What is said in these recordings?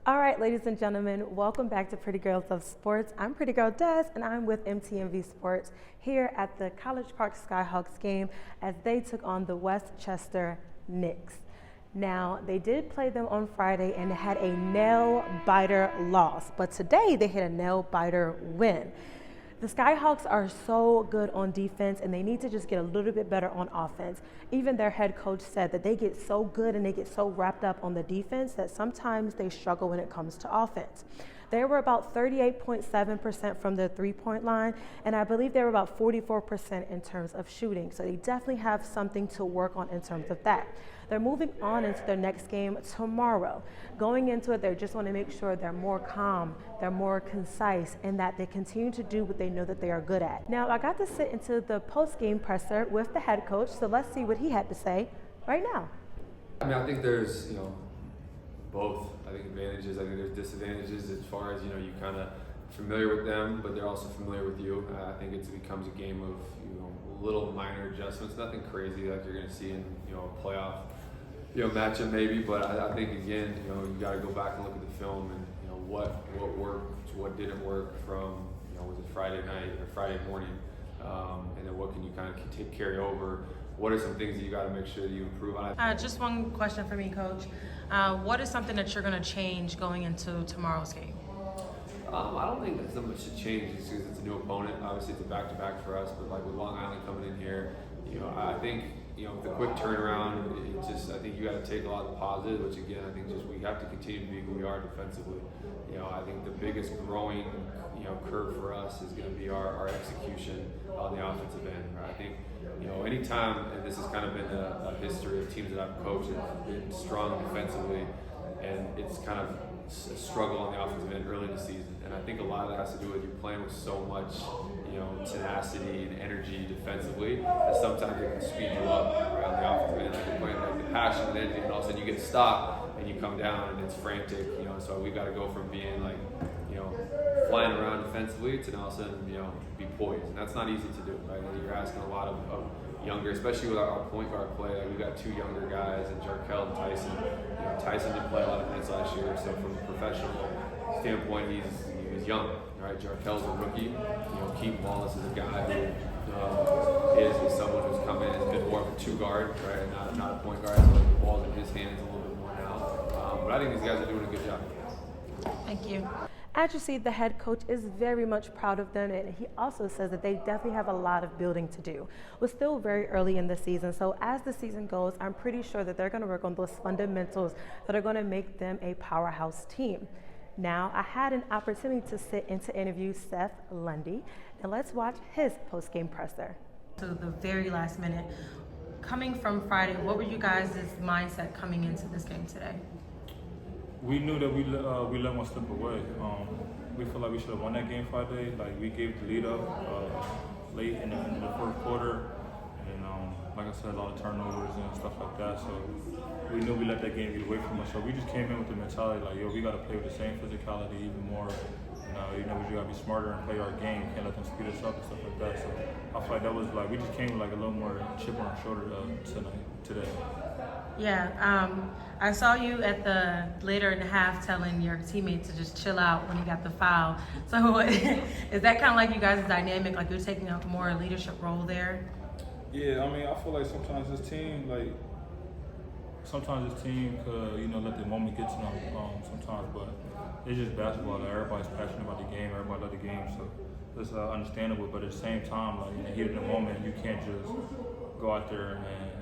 All right, ladies and gentlemen, welcome back to Pretty Girls of Sports. I'm Pretty Girl Des, and I'm with MTMV Sports here at the College Park Skyhawks game as they took on the Westchester Knicks. Now, they did play them on Friday and had a nail-biter loss, but today they had a nail-biter win. The Skyhawks are so good on defense, and they need to just get a little bit better on offense. Even their head coach said that they get so good and they get so wrapped up on the defense that sometimes they struggle when it comes to offense. They were about 38.7% from the three-point line, and I believe they were about 44% in terms of shooting. So they definitely have something to work on in terms of that. They're moving on into their next game tomorrow. Going into it, they just want to make sure they're more calm, they're more concise, and that they continue to do what they know that they are good at. Now, I got to sit into the post-game presser with the head coach, so let's see what he had to say right now. I think there's, both. I think advantages. I think there's disadvantages as far as, you kind of familiar with them, but they're also familiar with you. I think it becomes a game of, little minor adjustments, nothing crazy like you're going to see in, a playoff, matchup maybe. But I think again, you got to go back and look at the film and, what worked, what didn't work from, was it Friday night or Friday morning, and then what can you kind of carry over. What are some things that you got to make sure that you improve on? Just one question for me, Coach. What is something that you're going to change going into tomorrow's game? I don't think there's much to change because it's a new opponent. Obviously, it's a back-to-back for us, but like with Long Island coming in here, I think, the quick turnaround, I think you got to take a lot of the positive, which again, I think just we have to continue to be who we are defensively. I think the biggest growing, curve for us is going to be our execution on the offensive end. Right? I think, anytime, and this has kind of been a history of teams that I've coached, have been strong defensively, and it's kind of a struggle on the offensive end early in the season. And I think a lot of that has to do with you playing with so much, tenacity and energy defensively that sometimes it can speed you up right on the offensive end. Like you're playing like the passion and energy, and all of a sudden you get stopped and you come down and it's frantic. So we've got to go from being like, flying around defensively to all of a sudden, be poised. And that's not easy to do, right? You're asking a lot of younger, especially with our point guard play. Like we got two younger guys, and Jarkel and Tyson. Tyson didn't play a lot of minutes last year, so from a professional standpoint, he's young. Right? Jarkel's a rookie. Keith Wallace is a guy who is someone who's come in and has been more of a two guard, right? And not a point guard. So the ball's in his hands a little bit more now. But I think these guys are doing a good job. Thank you. As you see, the head coach is very much proud of them, and he also says that they definitely have a lot of building to do. We're still very early in the season, so as the season goes, I'm pretty sure that they're going to work on those fundamentals that are going to make them a powerhouse team. Now, I had an opportunity to sit and to interview Seth Lundy, and let's watch his post-game presser. So the very last minute, coming from Friday, what were you guys' mindset coming into this game today? We knew that we let one slip away. We feel like we should have won that game Friday. Like we gave the lead up late in the first quarter, and like I said, a lot of turnovers and stuff like that. So we knew we let that game get away from us. So we just came in with the mentality like, we got to play with the same physicality, even more. We just got to be smarter and play our game. Can't let them speed us up and stuff like that. So I feel like that was like we just came with like a little more chip on our shoulder today. Yeah, I saw you at the later in the half telling your teammate to just chill out when he got the foul. So is that kind of like you guys' dynamic, like you're taking a more leadership role there? Yeah, I feel like sometimes this team could, let the moment get to them sometimes, but it's just basketball. Like, everybody's passionate about the game, everybody loves the game, so it's understandable. But at the same time, like in the heat of the moment, you can't just go out there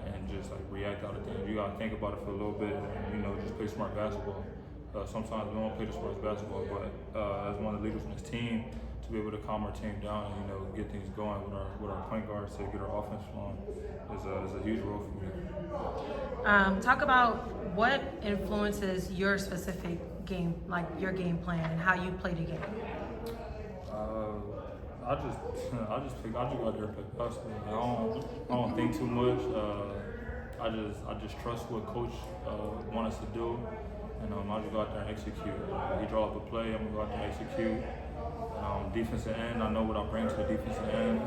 and just like react out of things. You gotta think about it for a little bit and just play smart basketball. Sometimes we don't play the smartest basketball, but as one of the leaders in this team, to be able to calm our team down and get things going with our point guards to get our offense flowing is a huge role for me. Talk about what influences your specific game, like your game plan and how you play the game. I just go out there and play basketball. I don't think too much. I just trust what coach wants us to do, and I just go out there and execute. He draw up a play, I'm gonna go out there and execute. Defensive end, I know what I bring to the defensive end.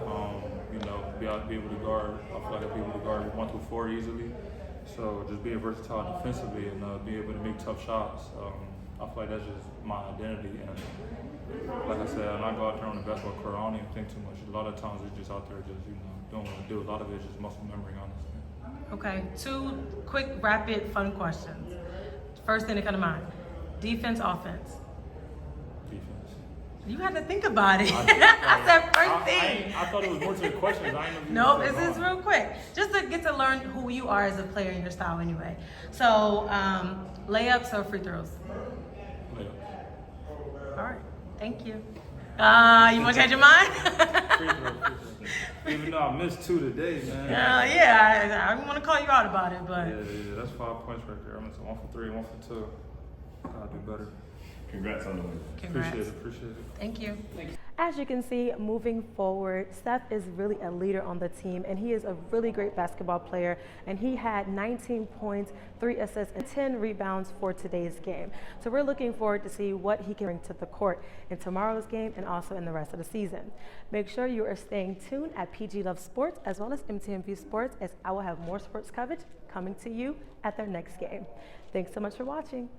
Be able to guard. I feel like I'll be able to guard 1 through 4 easily. So just being versatile defensively and be able to make tough shots. I feel like that's just my identity. And like I said, when I go out there on the basketball court, I don't even think too much. A lot of times it's just out there just, doing what I do. A lot of it is just muscle memory, honestly. Okay, 2 quick, rapid, fun questions. First thing that comes to mind, defense, offense. Defense. You had to think about it. I said first thing. I thought it was more to the questions. I didn't Nope, know this is real quick. Just to get to learn who you are as a player and your style anyway. So, layups or free throws? Layups. All right, thank you. You want to change your mind? Free throws. Even though I missed 2 today, man. Yeah, I want to call you out about it, but. Yeah, that's 5 points right there. I missed 1 for 3, 1 for 2. Gotta do better. Congrats on the win. Congrats. Appreciate it. Thank you. As you can see, moving forward, Seth is really a leader on the team, and he is a really great basketball player, and he had 19 points, 3 assists, and 10 rebounds for today's game. So we're looking forward to see what he can bring to the court in tomorrow's game and also in the rest of the season. Make sure you are staying tuned at PG Love Sports as well as MTMV Sports, as I will have more sports coverage coming to you at their next game. Thanks so much for watching.